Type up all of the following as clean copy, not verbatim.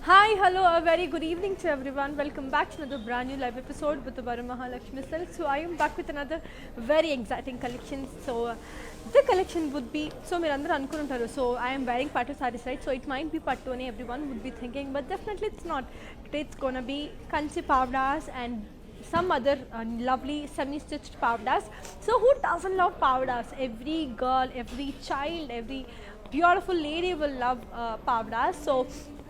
Hi, hello, a very good evening to everyone. Welcome back to another brand new live episode with the Varamahalakshmi Silk. So I am back with another very exciting collection. So the collection would be Mirandra Ankuruntaru. So I am wearing Pattu sarees, right? So it might be Pattu and everyone would be thinking, but definitely it's not. Today it's gonna be Kanchi Pavdas and some other lovely semi-stitched pavdas. So who doesn't love pavdas? Every girl, every child, every beautiful lady will love pavdas. So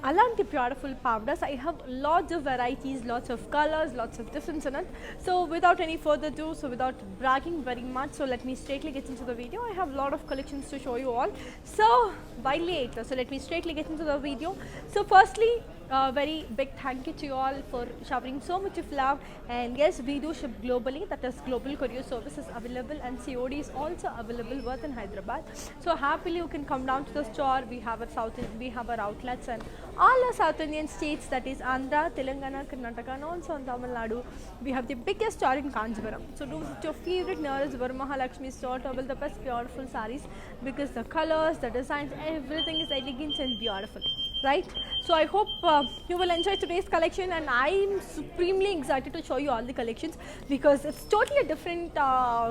alanti beautiful pavdas, I have lots of varieties, lots of colors, lots of difference in it. So without any further ado, so without bragging very much, so let me straightly get into the video. I have a lot of collections to show you all. So why late? So let me straightly get into the video. So firstly, very big thank you to you all for showering so much of love. And yes, we do ship globally, that is global courier service is available, and COD is also available both in Hyderabad. So happily you can come down to the store. We have our outlets and all our South Indian states, that is Andhra, Telangana, Karnataka, and also in Tamil Nadu. We have the biggest store in Kanjivaram. So do visit your favorite nearest Varamahalakshmi store to avail the best beautiful sarees, because the colors, the designs, everything is elegant and beautiful, right? So I hope you will enjoy today's collection, and I am supremely excited to show you all the collections because it's totally a different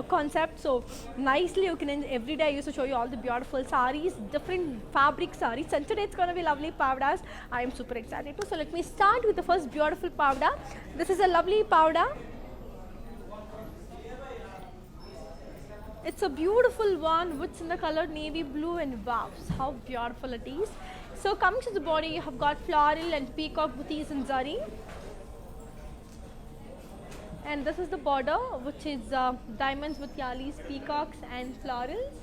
concept. So nicely you can every day I used to show you all the beautiful sarees, different fabric sarees, and today it's going to be lovely pavdas. I am super excited too. So let me start with the first beautiful pavda. This is a lovely pavda. It's a beautiful one, which in the color navy blue, and wow, how beautiful it is. So coming to the body, you have got floral and peacock booties in zari. And this is the border, which is diamonds with yalis, peacocks and florals.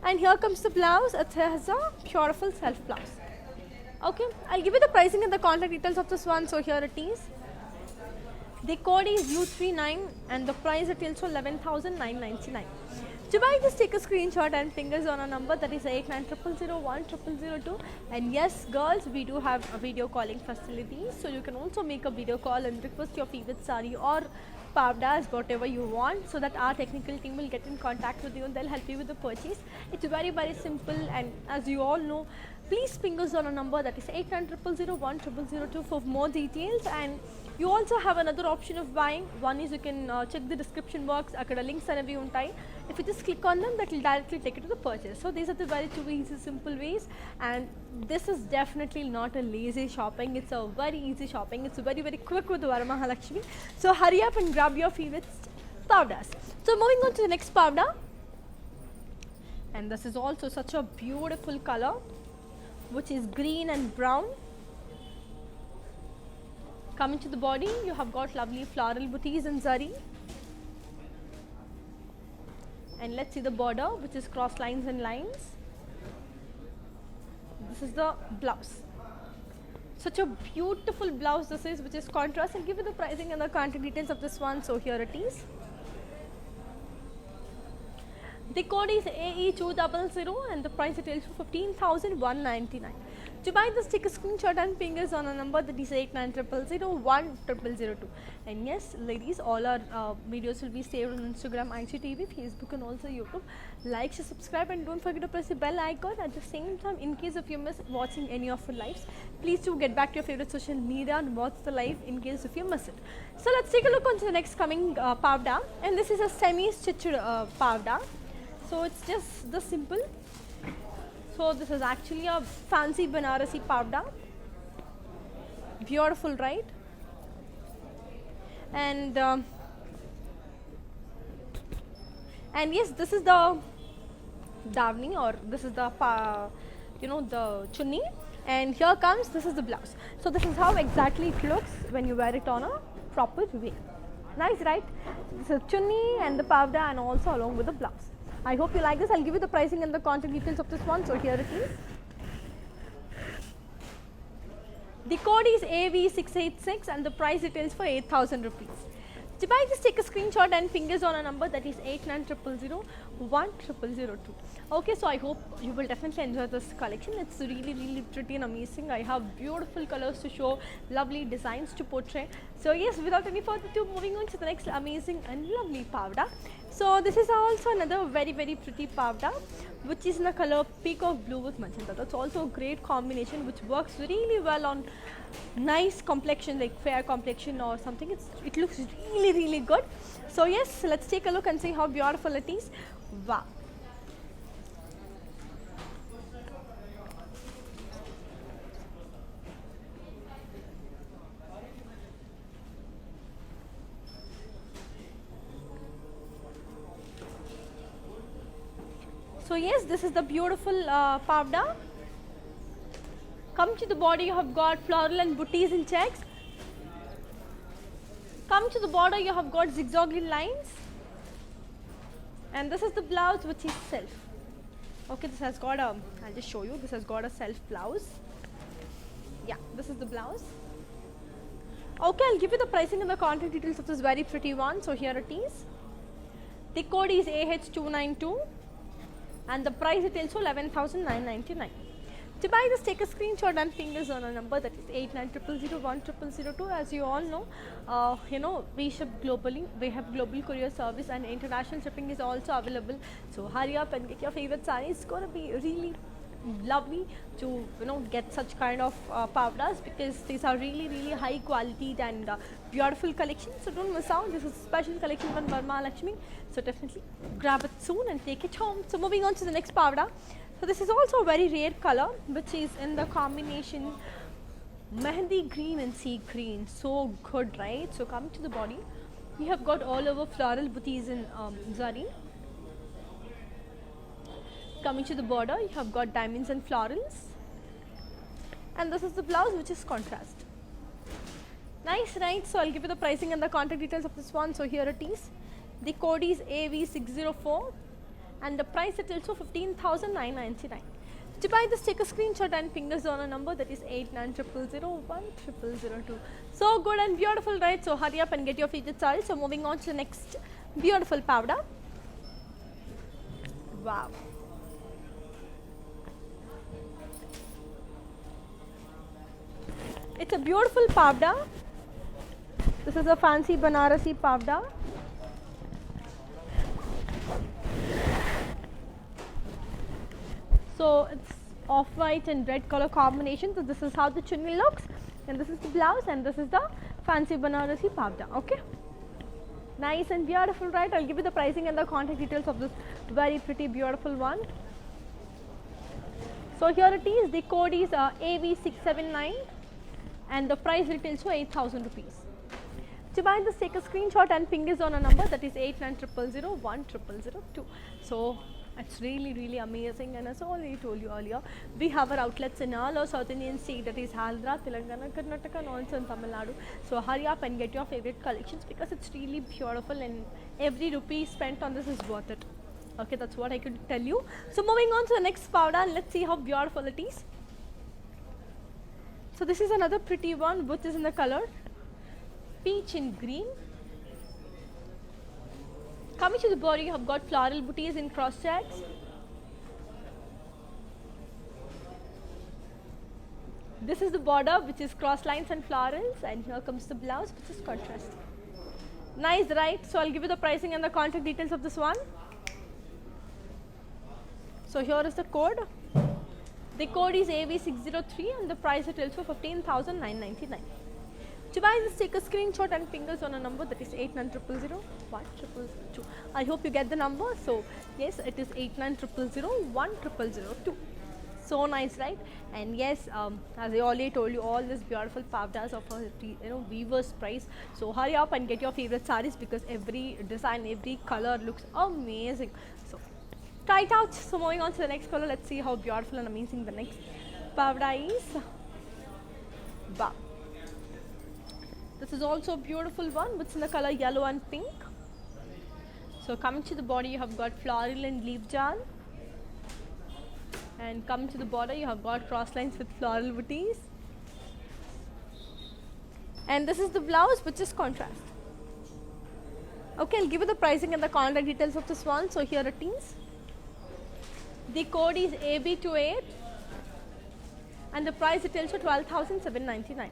And here comes the blouse. It has a beautiful self blouse. Okay, I'll give you the pricing and the contact details of this one. So here it is. The code is U39 and the price retails for 11,999. To buy this, take a screenshot and fingers on a number, that is 8900010002. And yes, girls, we do have a video calling facility, so you can also make a video call and request your favorite sari or pavdas, whatever you want, so that our technical team will get in contact with you and they'll help you with the purchase. It's very simple, and as you all know, please fingers on a number, that is 8900010002 for more details. And you also have another option of buying. One is you can check the description box, akkada links అనేవి ఉంటాయి. If you just click on them, that will directly take you to the purchase. So these are the very two easy simple ways, and this is definitely not a lazy shopping. It's a very easy shopping. It's very quick with Varamahalakshmi. So hurry up and grab your favorite pavdas. So moving on to the next pavda, and this is also such a beautiful color, which is green and brown. Coming to the body, you have got lovely floral booties in zari. And let's see the border, which is cross lines and lines. This is the blouse. Such a beautiful blouse this is, which is contrast. I'll give you the pricing and the contact details of this one. So here it is. The code is AE200 and the price retails for 15,199. To buy this, take a screenshot and fingers on a number, that is 8900010002. And yes, ladies, all our videos will be saved on Instagram, IGTV, Facebook and also YouTube. Like, share, subscribe, and don't forget to press the bell icon. At the same time, in case if you miss watching any of our lives, please do get back to your favorite social media and watch the live in case if you miss it. So let's take a look on to the next coming pavda, and this is a semi-stitched pavda. So it's just this simple. So this is actually a fancy Banarasi pavda. Beautiful, right? And yes, this is the davni, or this is the the chunni. And here comes, this is the blouse. So this is how exactly it looks when you wear it on a proper way. Nice, right? This is chunni and the pavda, and also along with the blouse. I hope you like this. I'll give you the pricing and the contact details of this one. So here it is. The code is AV686 and the price retails for 8,000 rupees. To buy this, take a screenshot and fingers on a number, that is 8900010002. Okay, so I hope you will definitely enjoy this collection. It's really pretty and amazing. I have beautiful colors to show, lovely designs to portray. So yes, without any further ado, moving on to the next amazing and lovely pavda. So this is also another very pretty powder, which is in the color peacock blue with magenta. That's also a great combination which works really well on nice complexion like fair complexion or something. It looks really good. So yes, let's take a look and see how beautiful it is. Wow. So yes, this is the beautiful powder. Come to the body, you have got floral and booties in checks. Come to the border, you have got zigzagly lines. And this is the blouse, which is self. Okay, this has got a, I'll just show you, this has got a self blouse. Yeah, this is the blouse. Okay, I'll give you the pricing and the contact details of this very pretty one. So here it is. The code is AH292 and the price is also 11,999. To buy this, take a screenshot and ping us on a number that is 8900010002. As you all know, we ship globally. We have global courier service and international shipping is also available. So hurry up and get your favorite saree. It's going to be really lovely to get such kind of powders, because these are really high quality and beautiful collection. So don't miss out. This is a special collection from Varamahalakshmi. So definitely grab it soon and take it home. So moving on to the next powder. So this is also a very rare color, which is in the combination mehendi green and sea green. So good, right? So coming to the body, we have got all over floral booties in zari. Coming to the border, you have got diamonds and florals. And this is the blouse, which is contrast. Nice, right? So I'll give you the pricing and the contact details of this one. So here it is. The code is AV604. And the price is also 15,999. To buy this, take a screenshot and ping us on a number that is 8900010002. So good and beautiful, right? So hurry up and get your favorite saree. So moving on to the next beautiful powder. Wow. It's a beautiful powder. This is a fancy Banarasi powder. So it's off-white and red color combination. So this is how the chunni looks, and this is the blouse, and this is the fancy Banarasi powder. Okay, nice and beautiful, right? I'll give you the pricing and the contact details of this very pretty beautiful one. So here it is. The code is AV679 and the price retails for 8,000 rupees. To buy this, take a screenshot and ping us on a number that is 8900010002. So it's really amazing, and as I already told you earlier, we have our outlets in all our South Indian state, that is Andhra, Telangana, Karnataka, and also in Tamil Nadu. So hurry up and get your favorite collections, because it's really beautiful and every rupee spent on this is worth it. Okay, that's what I could tell you. So moving on to the next powder, and let's see how beautiful it is. So this is another pretty one, which is in the color peach and green. Coming to the body, you have got floral booties in cross checks. This is the border, which is cross lines and florals, and here comes the blouse, which is contrast. Nice, right? So I'll give you the pricing and the contact details of this one. So here is the code. The code is AV603 and the price is also 15,999. To buy this, take a screenshot and ping us on a number that is 8900010002. I hope you get the number. So yes, it is 8900010002. So nice, right? And yes, as I already told you, all these beautiful powders of a weaver's price. So hurry up and get your favorite sarees, because every design, every color looks amazing. So try it out. So moving on to the next color, let's see how beautiful and amazing the next powder is. Wow. This is also a beautiful one, which is in the color yellow and pink. So coming to the body, you have got floral and leaf jal. And coming to the border, you have got cross lines with floral booties. And this is the blouse, which is contrast. Okay, I'll give you the pricing and the contact details of this one. So here it is. The code is AB28 and the price is also 12,799.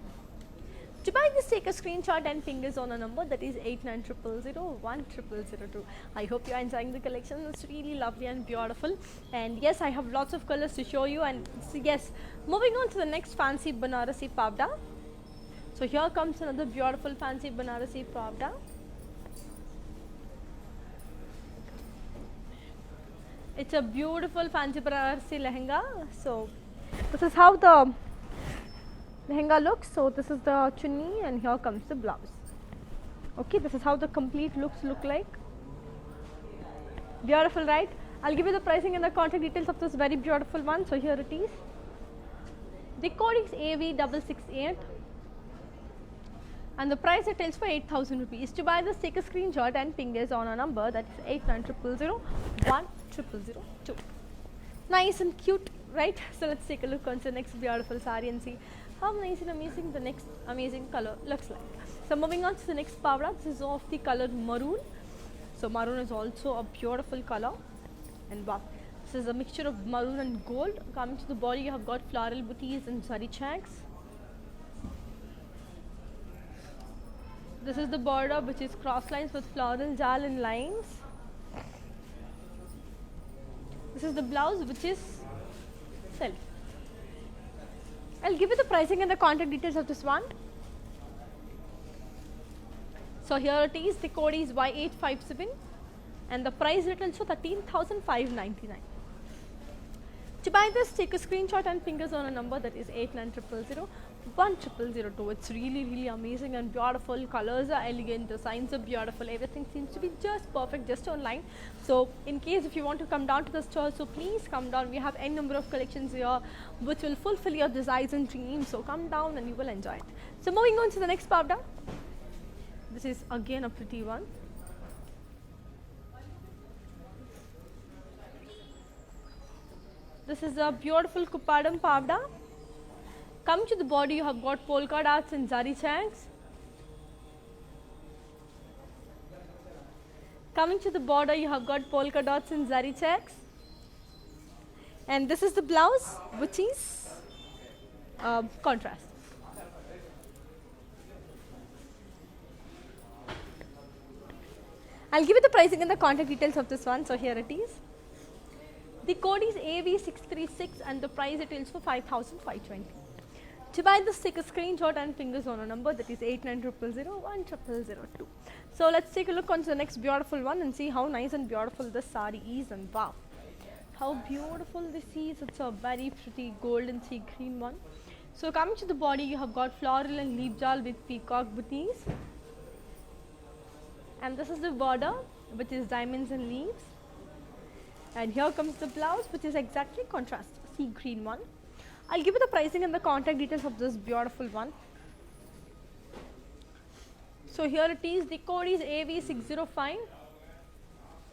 To buy this, take a screenshot and fingers on a number that is 8900010002. I hope you are enjoying the collection. It's really lovely and beautiful. And yes, I have lots of colors to show you. And yes, moving on to the next fancy Banarasi Pavda. So here comes another beautiful fancy Banarasi Pavda. It's a beautiful fancy Banarasi lehenga. So this is how the lehenga looks. So this is the chunni and here comes the blouse. Okay, this is how the complete looks look like. Beautiful, right? I'll give you the pricing and the contact details of this very beautiful one. So here it is. The code is AV668 and the price it tells for 8,000 rupees. To buy this, take a screenshot and ping us on a number that is 8900010002. Nice and cute, right? So let's take a look on the next beautiful sari and see how nice and amazing the next amazing color looks like. So moving on to the next pavda, this is of the color maroon. So maroon is also a beautiful color, and wow, this is a mixture of maroon and gold. Coming to the body, you have got floral booties and zari checks. This is the border, which is cross lines with floral jal and lines. This is the blouse, which is self. I'll give you the pricing and the contact details of this one. So here it is, the code is Y857 and the price retails for 13,599. To buy this, take a screenshot and fingers on a number that is 8900010002. It's really amazing and beautiful. Colors are elegant, designs are beautiful, everything seems to be just perfect just online. So in case if you want to come down to the store, so please come down. We have n number of collections here which will fulfill your desires and dreams. So come down and you will enjoy it. So moving on to the next pavda. This is again a pretty one. This is a beautiful Kuppadam pavda. Come to the body, you have got polka dots and zari checks. Coming to the border, you have got polka dots and zari checks. And this is the blouse, which is contrast. I'll give you the pricing and the contact details of this one. So here it is. The code is AV636 and the price it is for 5,520. To buy this, take a screenshot and fingers on a number that is 8900010002. So let's take a look on the next beautiful one and see how nice and beautiful this sari is, and wow, how beautiful this is. It's a very pretty golden sea green one. So coming to the body, you have got floral and leaf jal with peacock booties. And this is the border, which is diamonds and leaves. And here comes the blouse, which is exactly contrast, sea green one. I'll give you the pricing and the contact details of this beautiful one. So here it is, the code is AV605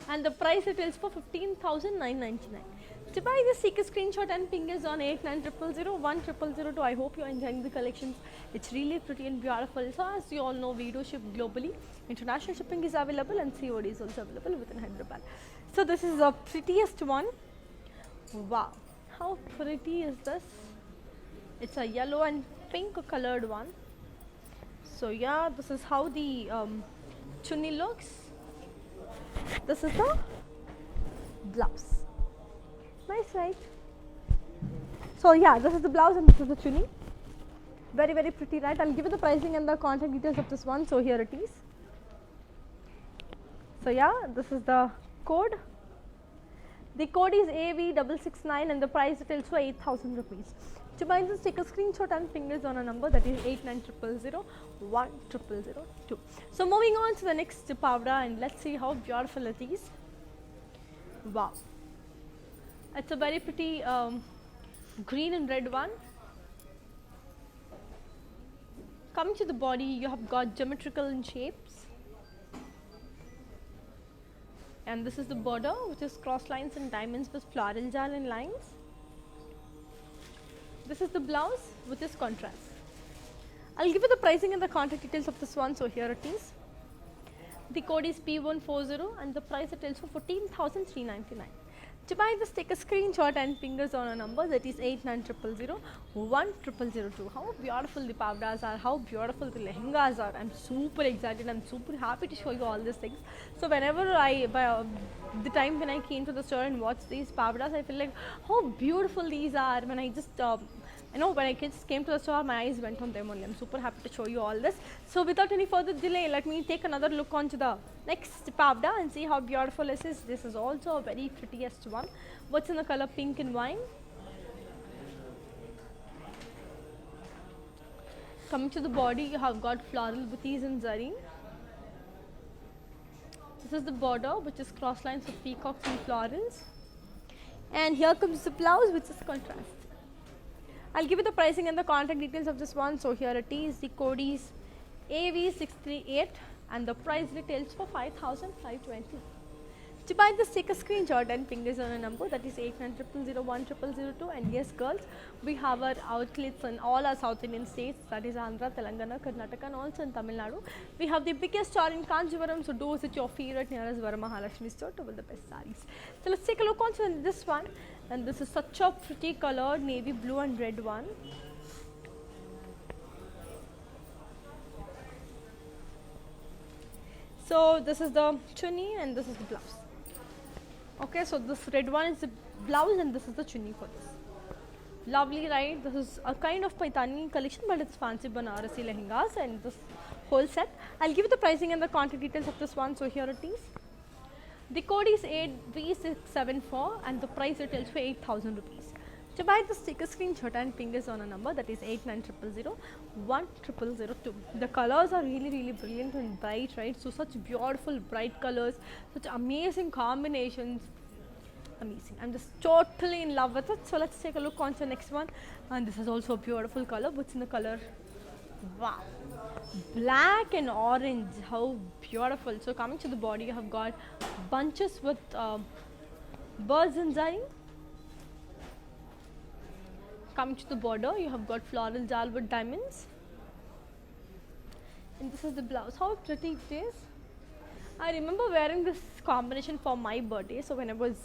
and the price it is for 15,999. To buy this, take a screenshot and ping us on 8900010002. I hope you're enjoying the collections. It's really pretty and beautiful. So as you all know, we do ship globally. International shipping is available and COD is also available within Hyderabad. So this is the prettiest one. Wow, how pretty is this? It's a yellow and pink colored one. So yeah, this is how the chunni looks. This is the blouse. Nice, right? So yeah, this is the blouse and this is the chunni. Very pretty, right? I'll give you the pricing and the contact details of this one. So here it is. So yeah, this is the code. The code is AV669 and the price it is for 8,000 rupees. To buy this, take a screenshot and fingers on a number that is 8900010002. So moving on to the next pavda and let's see how beautiful it is. Wow, it's a very pretty green and red one. Coming to the body, you have got geometrical in shapes. And this is the border, which is cross lines and diamonds with floral jal and lines. This is the blouse, which is contrast. I'll give you the pricing and the contact details of this one. So here it is. The code is P140 and the price it is for 14,399. To buy this, take a screenshot and fingers on a number that is 8900010002. How beautiful the pavdas are, how beautiful the lehengas are. I'm super excited, I'm super happy to show you all these things. So whenever the time when I came to the store and watched these pavdas, I feel like how beautiful these are. When I just when I just came to the store, my eyes went on them only. I'm super happy to show you all this. So without any further delay, let me take another look onto the next pavda and see how beautiful this is. This is also a very prettiest one. What's in the color pink and wine? Coming to the body, you have got floral booties and zari. This is the border, which is cross lines of peacocks and florals. And here comes the blouse, which is contrast. I'll give you the pricing and the contact details of this one. So here it is. The code is AV638 and the price retails for 5,520. To buy this, take a screenshot and fingers on a number that is 8900010002. And yes, girls, we have our outlets in all our South Indian states, that is Andhra, Telangana, Karnataka, and also in Tamil Nadu. We have the biggest store in Kanchipuram, so do visit your favorite nearest Varamahalakshmi store to buy the best sarees. So let's take a look on this one. And this is such a pretty color, navy blue and red one. So this is the chunni and this is the blouse. Okay, so this red one is the blouse and this is the chunni for this. Lovely, right? This is a kind of Paithani collection, but it's fancy Banarasi lehengas and this whole set. I'll give you the pricing and the contact details of this one. So here it is. The code is 8V674 and the price retails for 8,000 rupees. To buy this, take a screenshot and fingers on a number that is 8900010002. The colors are really brilliant and bright, right? So such beautiful bright colors, such amazing combinations. Amazing. I'm just totally in love with it. So let's take a look on to the next one. And this is also a beautiful color. What's in the color? Wow, black and orange, how beautiful. So coming to the body, you have got bunches with birds and zari. Coming to the border, you have got floral jal with diamonds. And this is the blouse. How pretty it is. I remember wearing this combination for my birthday. So when I was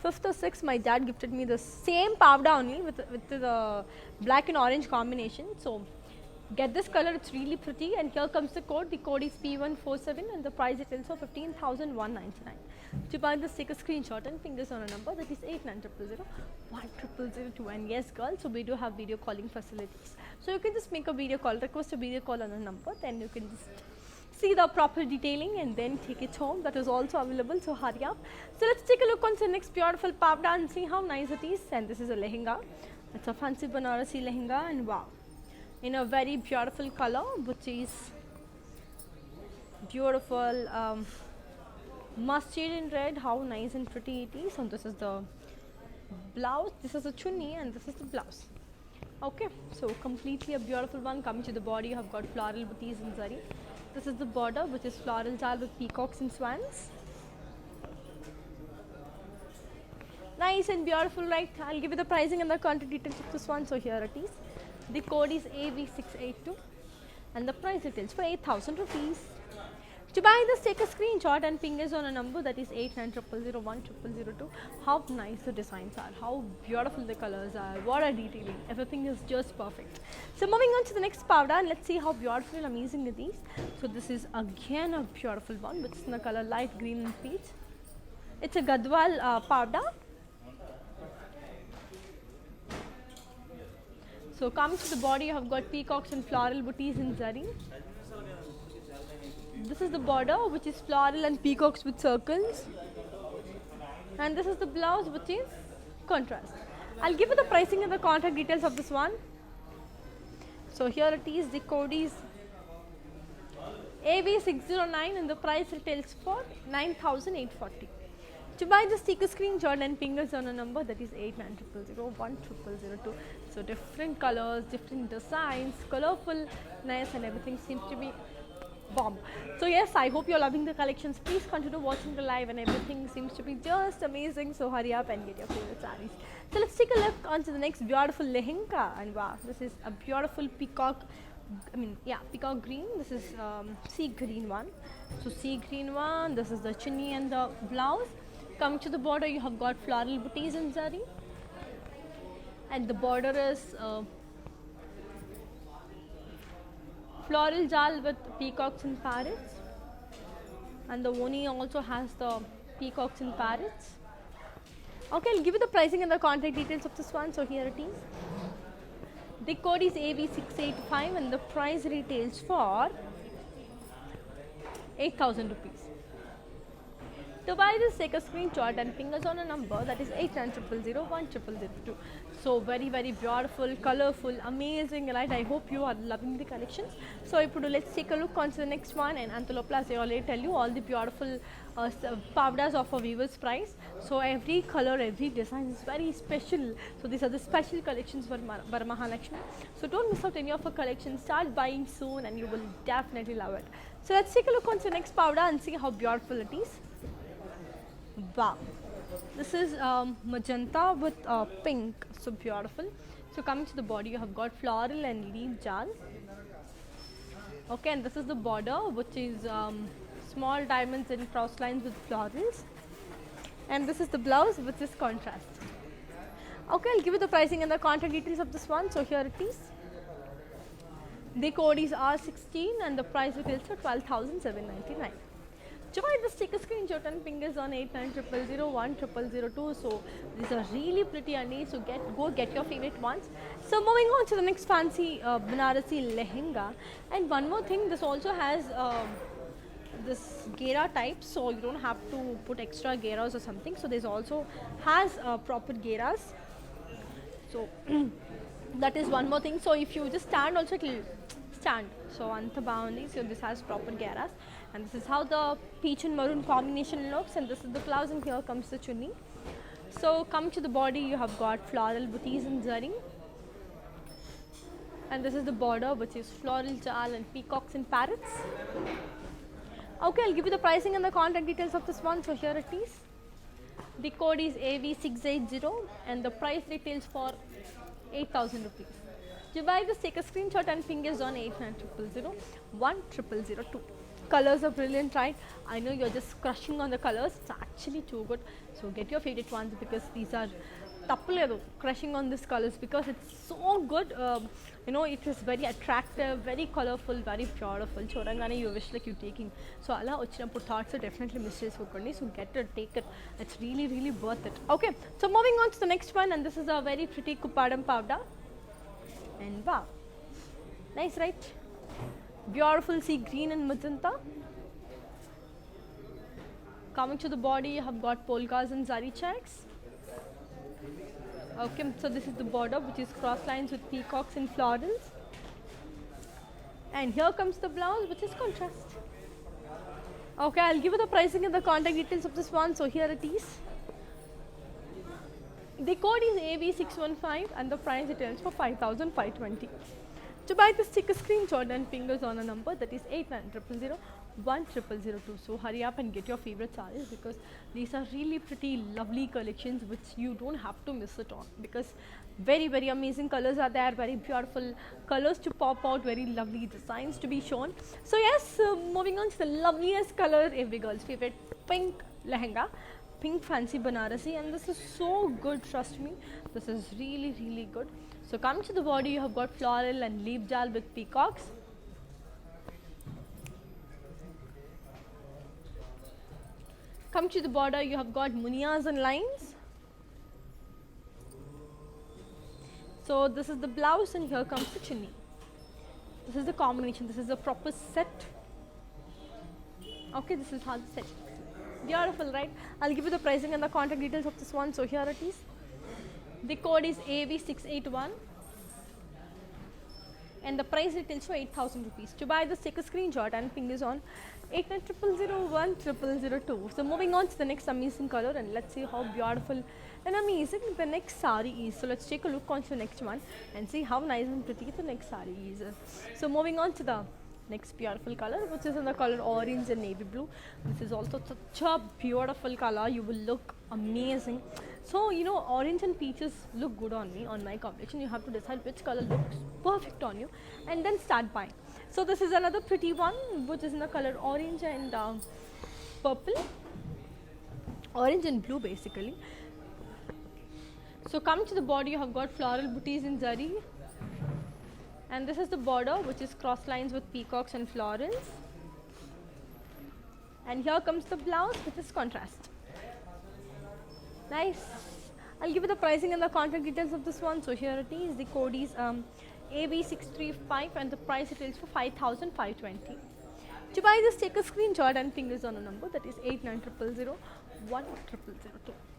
5th or 6th, my dad gifted me the same pavda only with the black and orange combination. So get this color, it's really pretty. And here comes the code. The code is P147 and the price is also 15,199. To buy this, take a screenshot and fingers on a number that is 8900010002. And yes, girls, so we do have video calling facilities. So you can just make a video call, request a video call on a number, then you can just see the proper detailing and then take it home. That is also available, so hurry up. So let's take a look on the next beautiful pavda and see how nice it is. And this is a lehenga. It's a fancy Banarasi lehenga and wow, in a very beautiful color, which is beautiful mustard in red. How nice and pretty it is. And this is the blouse, this is the chunni and this is the blouse. Okay, so completely a beautiful one. Coming to the body, you have got floral booties and zari. This is the border, which is floral jal with peacocks and swans. Nice and beautiful, right? I'll give you the pricing and the contact details of this one. So here it is. The code is AV682 and the price retails for 8,000 rupees. To buy this, take a screenshot and fingers on a number that is 8900010002. How nice the designs are, how beautiful the colors are, what a detailing, everything is just perfect. So moving on to the next pavda and let's see how beautiful and amazing it is. So this is again a beautiful one, which is in the color light green and peach. It's a Gadwal pavda. So coming to the body, you have got peacocks and floral booties in zari. This is the border, which is floral and peacocks with circles. And this is the blouse, which is contrast. I'll give you the pricing and the contact details of this one. So here it is, the code is AV609 and the price retails for 9,840. To buy this, take a screenshot and fingers on a number that is 8900010002. So different colors, different designs, colorfulness and everything seems to be bomb. So yes, I hope you're loving the collections. Please continue watching the live and everything seems to be just amazing. So hurry up and get your favorite sarees. So let's take a look onto the next beautiful lehenga. And wow, this is a beautiful peacock. Peacock green. This is sea green one. So sea green one. This is the chunni and the blouse. Coming to the border, you have got floral booties in zari, and the border is floral jal with peacocks and parrots, and the oni also has the peacocks and parrots. Okay, I'll give you the pricing and the contact details of this one. So here it is. The code is AV685 and the price retails for 8,000 rupees. To buy this, take a screenshot and ping us on a number that is 8900010002. So very beautiful, colorful, amazing, right? I hope you are loving the collections. So let's take a look on to the next one, and Antholoplas, I already tell you all the beautiful pavdas of a weaver's price. So every color, every design is very special. So these are the special collections for Varamahalakshmi. So don't miss out any of our collections. Start buying soon and you will definitely love it. So let's take a look on to the next pavda and see how beautiful it is. Wow, this is magenta with pink, so beautiful. So coming to the body, you have got floral and leaf jal. Okay, and this is the border, which is small diamonds and cross lines with florals. And this is the blouse, which is contrast. Okay, I'll give you the pricing and the contact details of this one. So here it is. The code is R16 and the price retails for 12,799. To buy this, take a screenshot and ping us on 8900010002. So these are really pretty and neat. So go get your favorite ones. So moving on to the next fancy Banarasi lehenga. And one more thing, this also has this gera type, so you don't have to put extra geras or something. So this also has proper geras. So that is one more thing. So if you just stand also, it will stand. So anta baagundi. So this has proper geras. And this is how the peach and maroon combination looks, and this is the blouse, and here comes the chunni. So coming to the body, you have got floral booties and zari, and this is the border, which is floral jal and peacocks and parrots. Okay, I'll give you the pricing and the contact details of this one. So here it is. The code is AV680 and the price retails for 8,000 rupees. To buy this, take a screenshot and ping us on 8900010002. Colors are brilliant, right? I know you're just crushing on the colors. It's actually too good. So get your favorite ones, because these are crushing on these colors, because it's so good. You know, it is very attractive, very colorful, very beautiful. Chorangane you wish like you're taking. So ala vachinappudu thoughts are definitely miss chesukondi. So get it, take it. It's really worth it. Okay, so moving on to the next one, and this is a very pretty Kuppadam pavda. And wow, nice, right? Beautiful sea green and magenta. Coming to the body, you have got polkas and zari checks. Okay, so this is the border, which is cross lines with peacocks and florals. And here comes the blouse, which is contrast. Okay, I'll give you the pricing and the contact details of this one. So here it is. The code is AV615 and the price retails for 5,520. To buy this, take a screenshot and ping us on a number that is 8900010002. So hurry up and get your favorite sarees, because these are really pretty lovely collections which you don't have to miss it on, because very amazing colors are there, very beautiful colors to pop out, very lovely designs to be shown. So yes, moving on to the loveliest color, every girl's favorite, pink lehenga. Pink fancy Banarasi, and this is so good, trust me, this is really good. So coming to the body, you have got floral and leaf jal with peacocks. Come to the border, you have got munias and lines. So this is the blouse, and here comes the chunni. This is the combination, this is a proper set. Okay, this is how the set. Beautiful, right? I'll give you the pricing and the contact details of this one. So here it is. The code is AV681 and the price retails for 8,000 rupees. To buy this, take a screenshot and ping this on 8900010002. So moving on to the next amazing color, and let's see how beautiful and amazing the next sari is. So let's take a look on to the next one and see how nice and pretty the next sari is. So moving on to the next beautiful color, which is in the color orange and navy blue. This is also such a beautiful color. You will look amazing. So you know, orange and peaches look good on me, on my complexion. You have to decide which color looks perfect on you and then start buying. So this is another pretty one, which is in the color orange and purple. orange and blue basically. So coming to the body, you have got floral booties in zari, and this is the border, which is cross lines with peacocks and florals. And here comes the blouse, which is contrast. Nice. I'll give you the pricing and the contact details of this one. So here it is. The code is AB635 and the price it is for 5,520. To buy this, take a screenshot and fingers on a number, that is 8900010002.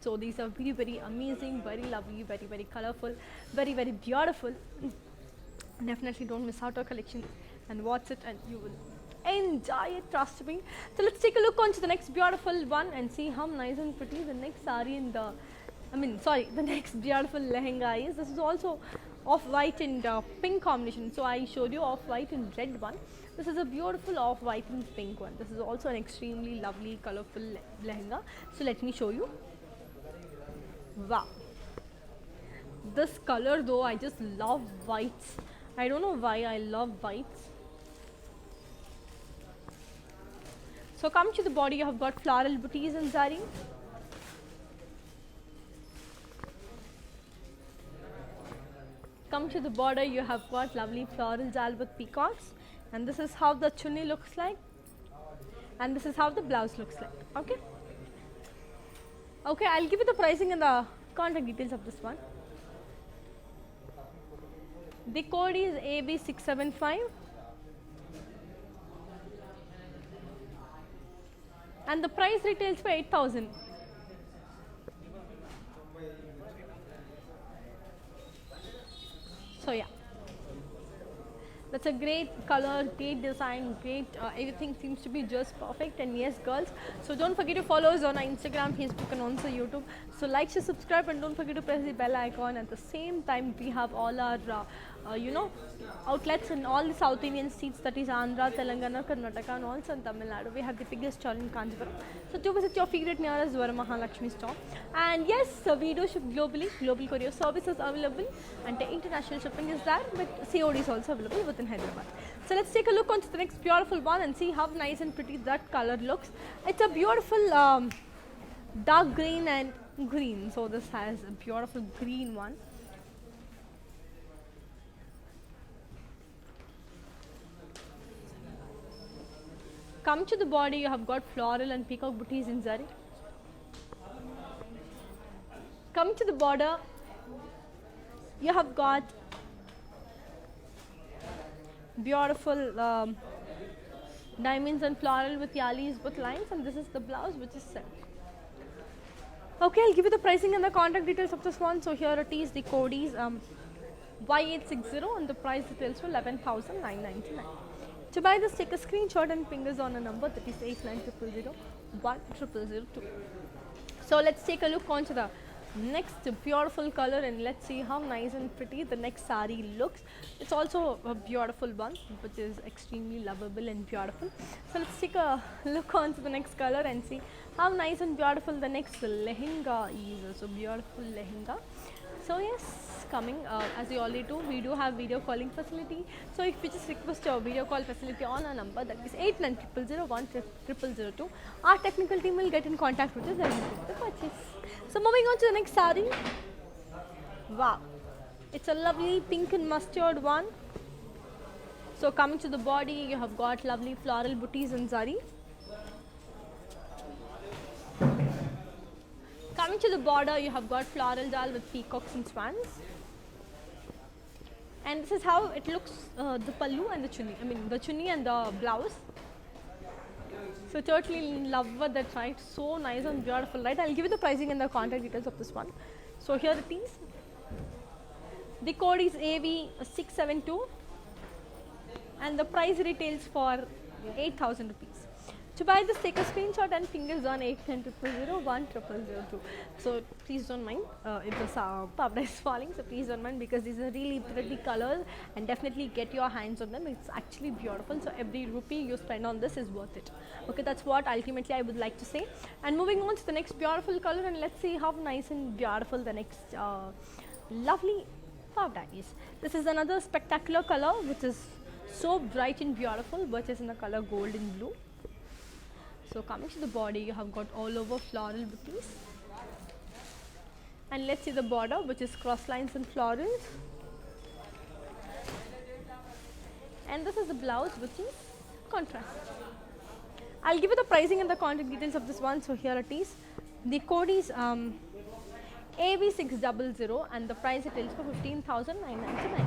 So these are very, very amazing, very lovely, very, very colorful, very, very beautiful. Definitely don't miss out our collection and watch it, and you will enjoy it, trust me. So let's take a look onto the next beautiful one and see how nice and pretty the next sari in the the next beautiful lehenga is. This is also off-white and pink combination. So I showed you off-white and red one. This is a beautiful off-white and pink one. This is also an extremely lovely, colorful lehenga. So let me show you. Wow. This color though, I just love whites. I don't know why I love whites. So come to the body, you have got floral booties in zari. Come to the border, you have got lovely floral jal with peacocks, and this is how the chunni looks like, and this is how the blouse looks like. Okay. Okay, I'll give you the pricing and the contact details of this one. The code is AB675 and the price retails for 8,000. So yeah, that's a great color, great design, great everything seems to be just perfect. And yes girls, so don't forget to follow us on our Instagram, Facebook and also YouTube. So like, share, subscribe, and don't forget to press the bell icon. At the same time, we have all our outlets in all the South Indian states, that is Andhra, Telangana, Karnataka and also in Tamil Nadu. We have the biggest store in Kanchipuram. So do visit your favorite nearest Varamahalakshmi store. And yes, we do ship globally. Global courier service is available, and the international shipping is there, but COD is also available within Hyderabad. So let's take a look onto the next beautiful one and see how nice and pretty that color looks. It's a beautiful dark green and green. So this has a beautiful green one. Come to the body, you have got floral and peacock booties in zari. Come to the border, you have got beautiful diamonds and floral with yalis with lines, and this is the blouse, which is silk. Okay, I'll give you the pricing and the contact details of this one. So here it is. The code is Y860 and the price details for 11,999. To buy this, take a screenshot and fingers on a number, that is 8900010002. So let's take a look onto the next beautiful color and let's see how nice and pretty the next sari looks. It's also a beautiful one, which is extremely lovable and beautiful. So let's take a look onto the next color and see how nice and beautiful the next lehenga is. So beautiful lehenga. So yes, coming as we already do, we do have video calling facility. So if you just request your video call facility on our number, that is 8900010002, our technical team will get in contact with us and make the purchase. So moving on to the next sari. Wow, it's a lovely pink and mustard one. So coming to the body, you have got lovely floral booties and zari. Coming to the border, you have got floral jal with peacocks and swans. And this is how it looks, the pallu and the chunni. The chunni and the blouse. So totally in love with that, right? So nice and beautiful, right? I'll give you the pricing and the contact details of this one. So here it is. The code is AV672 and the price retails for 8,000 rupees. To buy this, take a screenshot and fingers on 8900010002. So please don't mind if the powder is falling. So please don't mind, because these are really pretty colors and definitely get your hands on them. It's actually beautiful. So every rupee you spend on this is worth it. Okay, that's what ultimately I would like to say. And moving on to the next beautiful color, and let's see how nice and beautiful the next lovely powder is. This is another spectacular color, which is so bright and beautiful, which is in the color gold and blue. So coming to the body, you have got all over floral booties. And let's see the border, which is cross lines and florals. And this is the blouse, which is contrast. I'll give you the pricing and the contact details of this one. So here it is. The code is AB600 and the price it is for 15,999.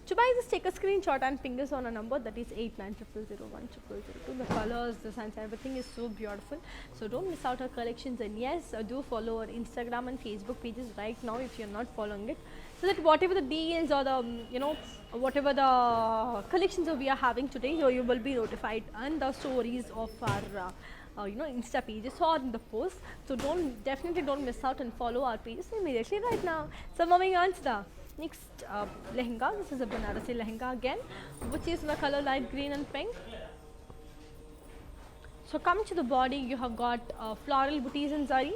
To buy this, take a screenshot and fingers on a number, that is 8900010002. The colors, designs, everything is so beautiful. So don't miss out our collections, and yes, do follow our Instagram and Facebook pages right now if you're not following it, so that whatever the deals or the whatever the collections that we are having today, you will be notified and the stories of our Insta pages or in the post. So definitely don't miss out and follow our pages immediately right now. So moving on to the next lehenga. This is a Banarasi lehenga again, which is in the color light green and pink. So coming to the body, you have got floral booties and zari.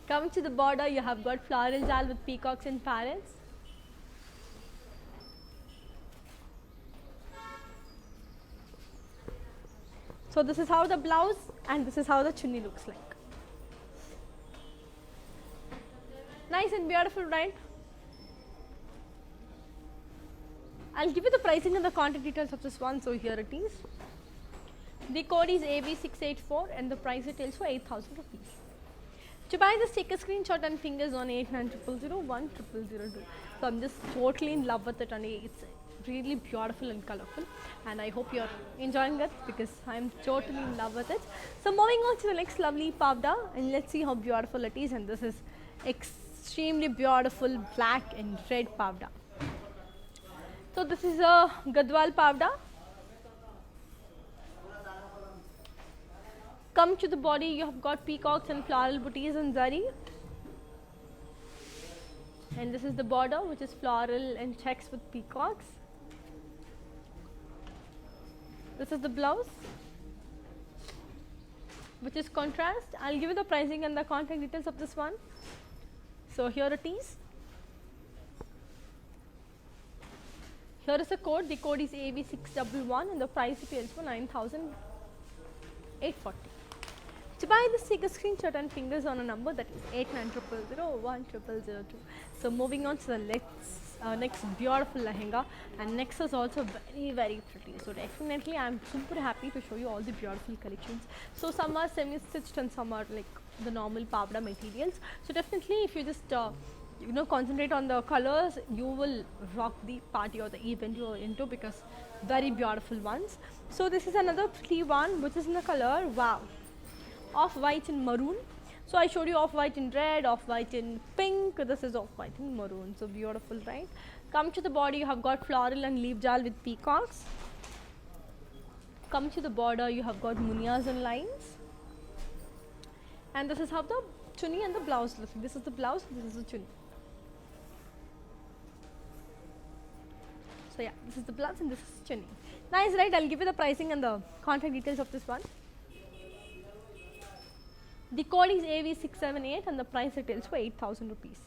Coming to the border, you have got floral jal with peacocks and parrots. So this is how the blouse and this is how the chunni looks like. Nice and beautiful, right? I'll give you the pricing and the contact details of this one. So here it is. The code is AB684 and the price it is for 8,000 rupees. To buy this, take a screenshot and fingers on 8900010002. So I'm just totally in love with it, and it's really beautiful and colorful, and I hope you're enjoying it because I'm totally in love with it. So moving on to the next lovely pavda, and let's see how beautiful it is. And this is extremely beautiful black and red pavda. So this is a Gadwal pavda. Come to the body, you have got peacocks and floral booties and zari. And this is the border, which is floral and checks with peacocks. This is the blouse, which is contrast. I'll give you the pricing and the contact details of this one. So here it is. Here is the code. The code is AB611 and the price is for 9,840. To buy this, take a screenshot and fingers on a number, that is 8900010002. So moving on to the next beautiful lehenga, and next is also very, very pretty. So definitely I'm super happy to show you all the beautiful collections. So some are semi-stitched and some are like the normal pavda materials. So definitely if you just concentrate on the colors, you will rock the party or the event you are into, because very beautiful ones. So this is another pretty one, which is in the color, wow, off-white and maroon. So I showed you off-white in red, off-white in pink. This is off-white in maroon. So beautiful, right? Come to the body, you have got floral and leaf jal with peacocks. Come to the border, you have got munias and lines. And this is how the chunni and the blouse looks. This is the blouse, this is the chunni. So yeah, this is the blouse and this is chunni. Nice, right? I'll give you the pricing and the contact details of this one. The code is AV678 and the price retails for 8,000 rupees.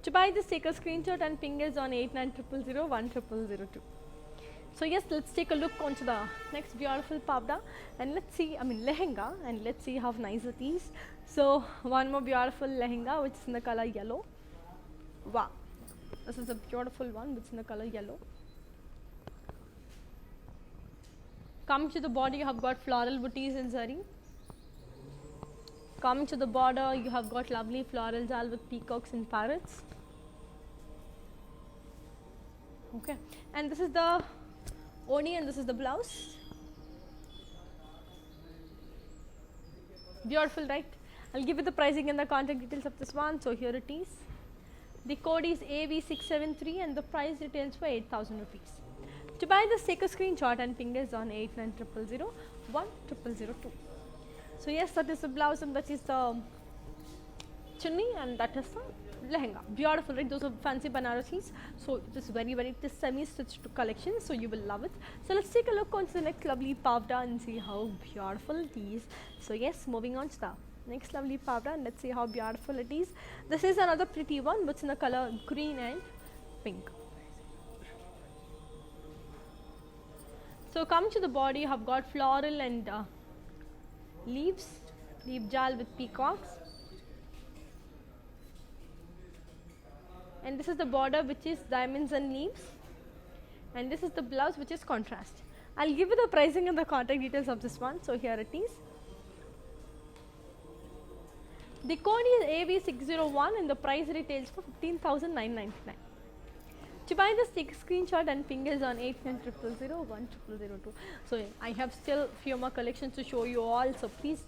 To buy this, take a screenshot and fingers on 8900010002. So yes, let's take a look onto the next beautiful pavda, and let's see, lehenga, and let's see how nice it is. So one more beautiful lehenga, which is in the color yellow. Wow, this is a beautiful one, which is in the color yellow. Come to the body, you have got floral booties and zari. Coming to the border, you have got lovely floral jal with peacocks and parrots. Okay, and this is the oni and this is the blouse. Beautiful, right? I'll give you the pricing and the contact details of this one. So here it is. The code is AV673 and the price retails for 8,000 rupees. To buy this, take a screenshot and fingers on 8900010002. So yes, that is the blouse and that is the chunni and that is the lehenga. Beautiful, right? Those are fancy Banarasis. So it is very, very, it is semi-stitched collection, so you will love it. So let's take a look on the next lovely pavda and see how beautiful it is. So yes, moving on to the next lovely pavda, and let's see how beautiful it is. This is another pretty one, which is in the color green and pink. So coming to the body, you have got floral and leaves, leaf jal with peacocks. And this is the border, which is diamonds and leaves. And this is the blouse, which is contrast. I'll give you the pricing and the contact details of this one. So here it is. The code is AV601 and the price retails for 15,999. To buy this, take a screenshot and ping us on 8900010002. So I have still few more collections to show you all. So please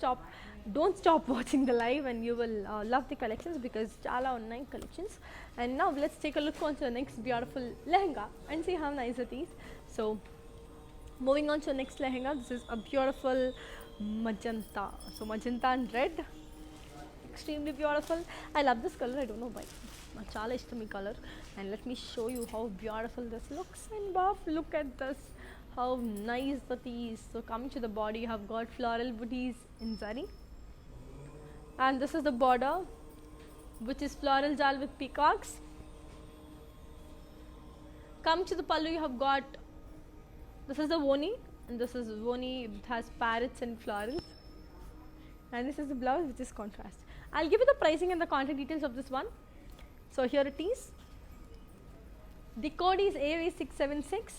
don't stop watching the live, and you will love the collections because chala online collections. And now let's take a look on to the next beautiful lehenga and see how nice it is. So moving on to the next lehenga, this is a beautiful magenta. So magenta and red, extremely beautiful. I love this color, I don't know why. Chala ishtami color. And let me show you how beautiful this looks. And wow, look at this, how nice that is. So coming to the body, you have got floral booties in zari. And this is the border, which is floral jal with peacocks. Come to the pallu, you have got, this is the voni, and this is voni, it has parrots and florals. And this is the blouse, which is contrast. I'll give you the pricing and the contact details of this one. So here it is. The code is AV676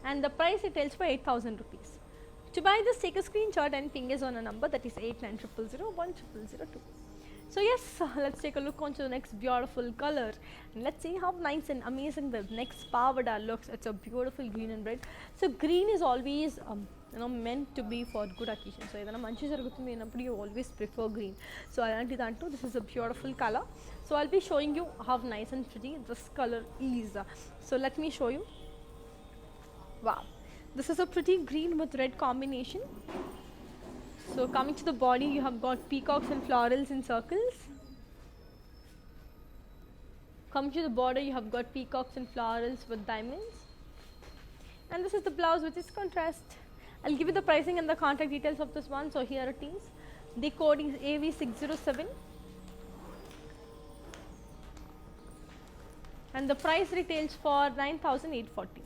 and the price retails for 8,000 rupees. To buy this, take a screenshot and ping us on a number, that is 8900010002. So yes, let's take a look onto the next beautiful color and let's see how nice and amazing the next pavada looks. It's a beautiful green and red. So green is always meant to be for good occasion. So you always prefer green. So this is a beautiful color. So I'll be showing you how nice and pretty this color is. So let me show you. Wow, this is a pretty green with red combination. So coming to the body, you have got peacocks and florals in circles. Coming to the border, you have got peacocks and florals with diamonds. And this is the blouse, which is contrast. I'll give you the pricing and the contact details of this one. So here it is. The code is AV607. And the price retails for 9,840.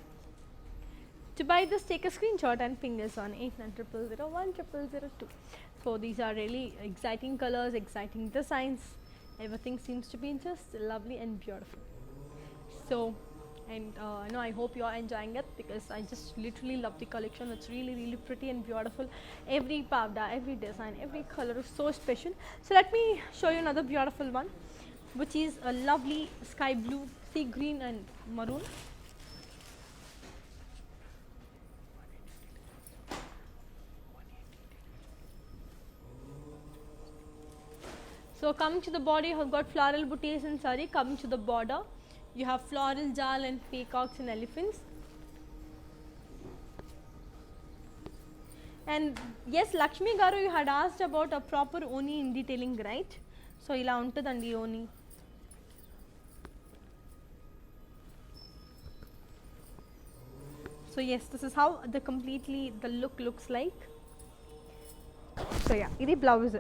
To buy this, take a screenshot and ping us on 8900010002. So these are really exciting colors, exciting designs. Everything seems to be just lovely and beautiful. So, and I hope you are enjoying it because I just literally love the collection. It's really, really pretty and beautiful. Every pavda, every design, every color is so special. So let me show you another beautiful one, which is a lovely sky blue, sea green and maroon. So coming to the body, you have got floral bouquets in sari. Coming to the border, you have floral jal and peacocks and elephants. And yes, Lakshmi Garu, you had asked about a proper oni in detailing, right? So ila untadandi oni. So yes, this is how the look looks like. So yeah, this blouse.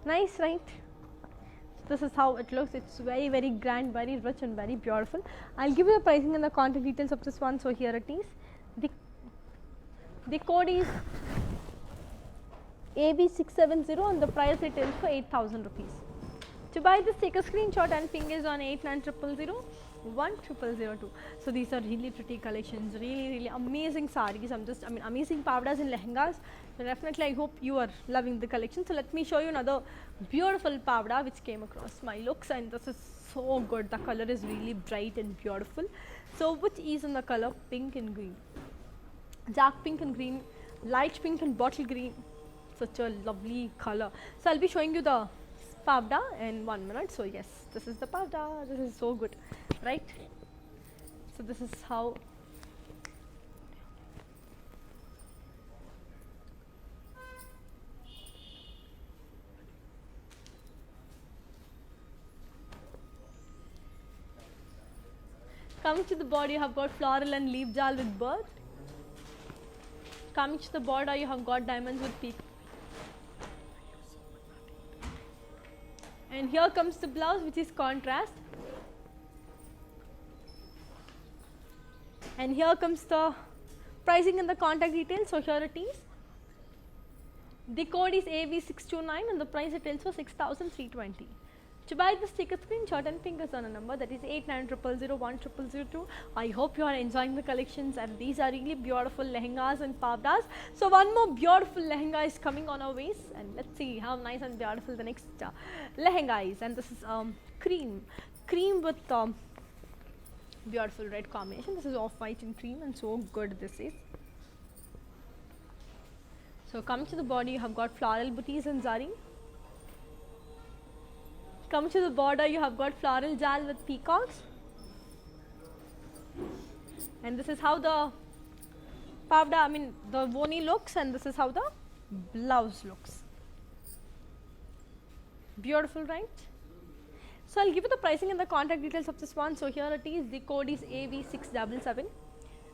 Nice, right? This is how it looks. It's very, very grand, very rich and very beautiful. I'll give you the pricing and the contact details of this one. So here it is. The code is AV670 and the price retails for 8,000 rupees. To buy this, take a screenshot and ping us on 8900010002. So these are really pretty collections, really, really amazing sarees. Amazing pavdas and lehengas. So definitely, I hope you are loving the collection. So let me show you another beautiful pavda which came across my looks, and this is so good. The color is really bright and beautiful. So which is in the color pink and green, dark pink and green, light pink and bottle green. Such a lovely color. So I'll be showing you the pavda in 1 minute. So yes, this is the pavda. This is so good, right? So this is how. Coming to the body, you have got floral and leaf jal with bird. Coming to the border, you have got diamonds with peak. And here comes the blouse, which is contrast. And here comes the pricing and the contact details. So here it is. The code is AV629 and the price it tells for 6,320. To buy this, take a screenshot and fingers on a number, that is 8900010002. I hope you are enjoying the collections, and these are really beautiful lehengas and pavdas. So one more beautiful lehenga is coming on our waist, and let's see how nice and beautiful the next lehenga is. And this is cream with beautiful red combination. This is off-white and cream, and so good this is. So coming to the body, you have got floral booties and zari. Come to the border, you have got floral jal with peacocks. And this is how the pavda, the voni looks, and this is how the blouse looks. Beautiful, right? So I'll give you the pricing and the contact details of this one. So here it is, the code is AV677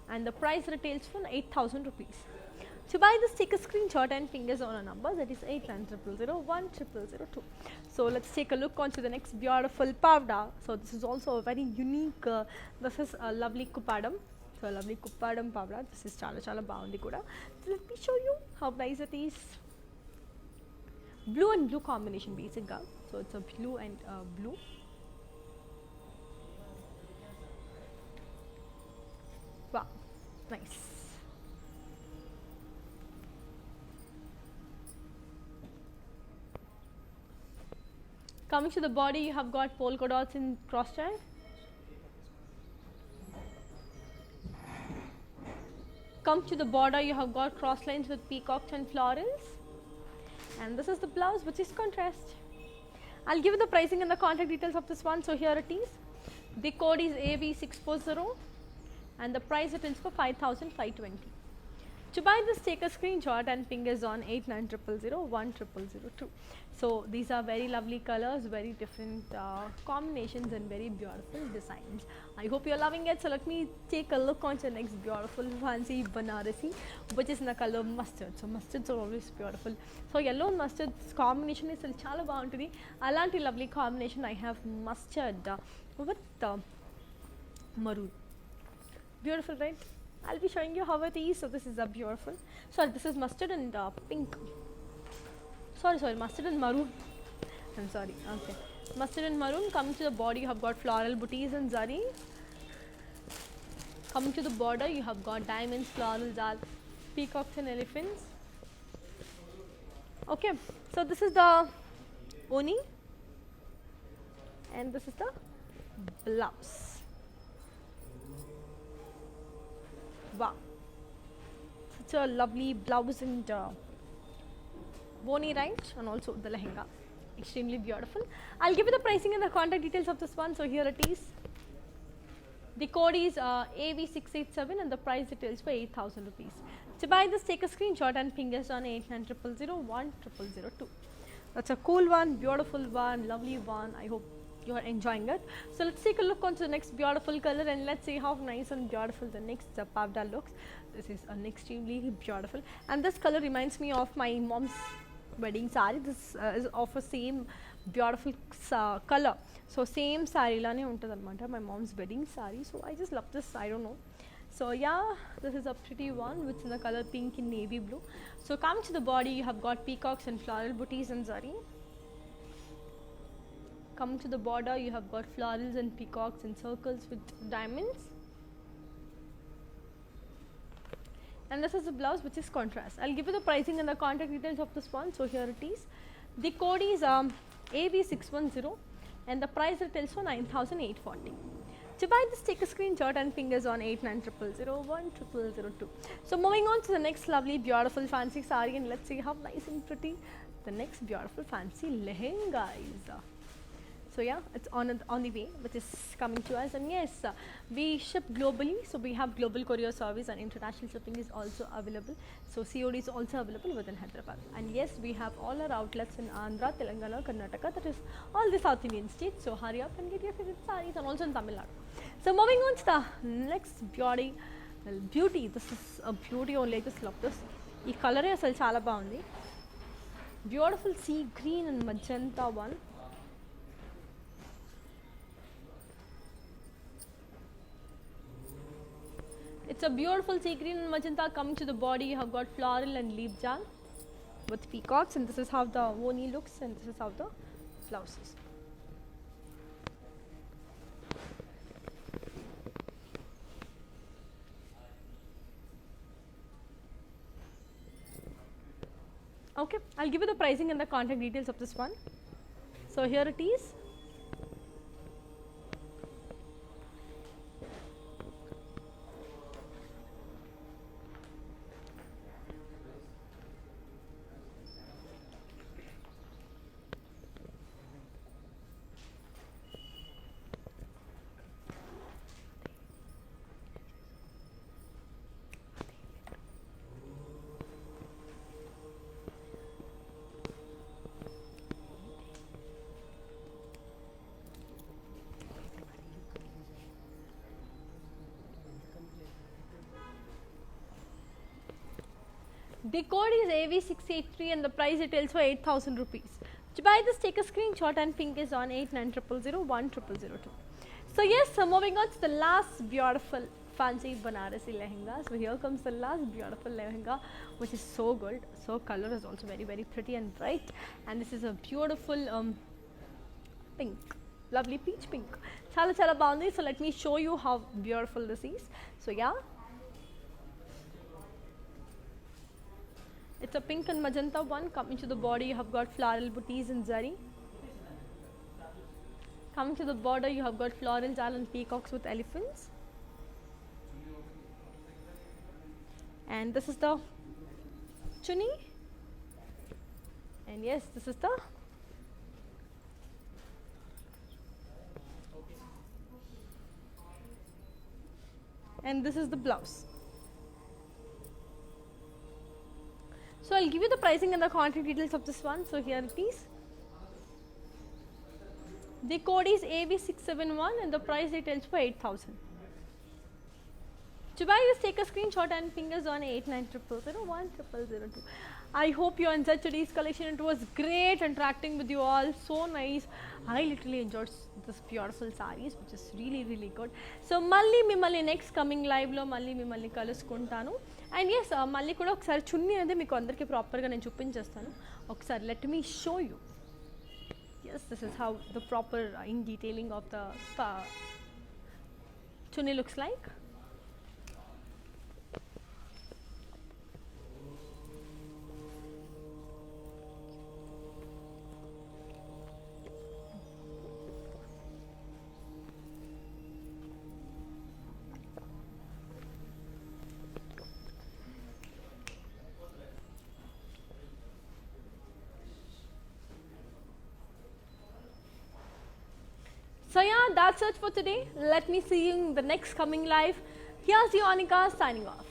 and the price retails for 8,000 rupees. To buy this, take a screenshot and fingers on a number, that is 8900010002. So let's take a look onto the next beautiful pavda. So this is also a very unique, this is a lovely kupadam. So a lovely kupadam pavda. This is chala baundi kuda. So let me show you how nice it is. Blue and blue combination basically. So it's a blue and blue. Wow, nice. Coming to the body, you have got polka dots in cross stitch. Come to the border, you have got cross lines with peacocks and florals. And this is the blouse, which is contrast. I'll give you the pricing and the contact details of this one. So here it is. The code is AV640 and the price it is for 5,520. To buy this, take a screenshot and fingers on 8900010002. So these are very lovely colors, very different combinations and very beautiful designs. I hope you are loving it. So let me take a look on the next beautiful fancy Banarasi, which is in the color mustard. So mustards are always beautiful. So yellow and mustard combination is chala baaguntadi. Alanti lovely combination. I have mustard with maroon. Beautiful, right? I'll be showing you how it is. So this is a beautiful. Sorry, this is mustard and pink. Sorry, mustard and maroon. I'm sorry. Okay, mustard and maroon. Coming to the body, you have got floral booties and zari. Coming to the border, you have got diamonds, floral jal, peacocks and elephants. Okay, so this is the oni, and this is the blouse. Wow, such a lovely blouse and boni, right? And also the lehenga, extremely beautiful. I'll give you the pricing and the contact details of this one. So here it is. The code is AV687 and the price details for 8,000 rupees. To buy this, take a screenshot and fingers on 8900010002. That's a cool one, beautiful one, lovely one. I hope you are enjoying it. So let's take a look onto the next beautiful color and let's see how nice and beautiful the next pavda looks. This is an extremely beautiful, and this color reminds me of my mom's wedding sari. This is of a same beautiful color. So same sari lane untadi anamata, my mom's wedding sari. So I just love this. I don't know. So yeah, this is a pretty one which is in the color pink and navy blue. So coming to the body, you have got peacocks and floral booties and zari. Coming to the border, you have got florals and peacocks and circles with diamonds. And this is the blouse, which is contrast. I'll give you the pricing and the contact details of this one. So here it is. The code is AV610 and the price retails for 9,840. To buy this, take a screenshot and fingers on 8900010002. So moving on to the next lovely, beautiful, fancy sari, and let's see how nice and pretty the next beautiful, fancy lehenga is. So yeah, it's on the way, which is coming to us. And yes, we ship globally. So we have global courier service and international shipping is also available. So COD is also available within Hyderabad. And yes, we have all our outlets in Andhra, Telangana, Karnataka, that is all the South Indian states. So hurry up and get your favorite sarees, and also in Tamil Nadu. So moving on to the next beauty. This is a beauty only. I just love this. This color is chala baundi. Beautiful sea green and magenta one. It's a beautiful sea green and magenta. Coming to the body, you have got floral and leaf jam with peacocks, and this is how the oni looks, and this is how the blouse is. Okay, I'll give you the pricing and the contact details of this one. So here it is. The code is AV683 and the price details for 8,000 rupees. To buy this, take a screenshot and ping is on 8900010002. So yes, so moving on to the last beautiful fancy Banarasi lehenga. So here comes the last beautiful lehenga, which is so good. So color is also very pretty and bright, and this is a beautiful pink, lovely peach pink. Chala baagundi. So let me show you how beautiful this is. So yeah. It's a pink and magenta one. Coming to the body, you have got floral booties and zari. Coming to the border, you have got floral jal and peacocks with elephants. And this is the chuni. And yes, this is the and this is the blouse. So I'll give you the pricing and the contact details of this one. So here it is. The code is AV671 and the price details for 8,000. To buy this, take a screenshot and ping us on 8900010002. I hope you enjoyed today's collection. It was great interacting with you all. So nice. I literally enjoyed this beautiful sarees, which is really good. So malli mimmalni next coming live lo malli mimmalni kalusukuntanu. And yes, malli kuda okkasari chunni anade meeku andariki proper ga nenu chuppinchestanu. Okkasari let me show you. Yes, this is how the proper in detailing of the chunni looks like. So yeah, that's it for today. Let me see you in the next coming live. Here's Yonika signing off.